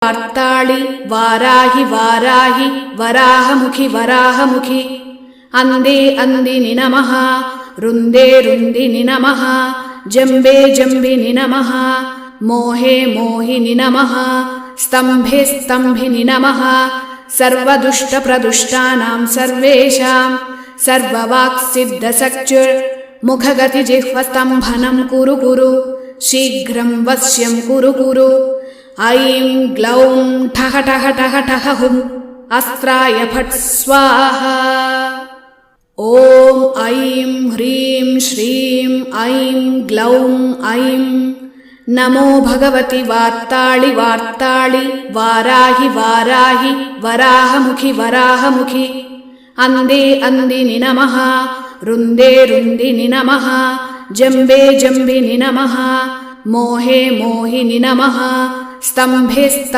वार्ताळि वाराहि वाराहि वराहमुखि वराहमुखि अंदे अंदिनि नमः रुन्दे रुन्दिनि नमः जम्बे जम्बिनि नमः मोहे मोहिनि नमः स्तम्भे स्तम्भिनि नमः सर्वदुष्टप्रदुष्टानां सर्वेषां सर्ववाक्सिद्धसक्चुर्मुखगतिजिह्वस्तम्भनं कुरु कुरु शीघ्रं वश्यं कुरु कुरु ऐं ग्लौं ठः ठः ठः ठः हुं अस्त्राय फट् स्वाहा ॐ ऐं ह्रीं श्रीं ऐं ग्लौं ऐं नमो भगवति वार्ताळि वार्ताळि वाराहि वाराहि वराहमुखि वराहमुखि अंदे अंदिनि नमः रुन्दे रुन्दिनि नमः जम्बे जम्बिनि नमः मोहे मोहिनि नमः स्तम्भे स्तम्भिनि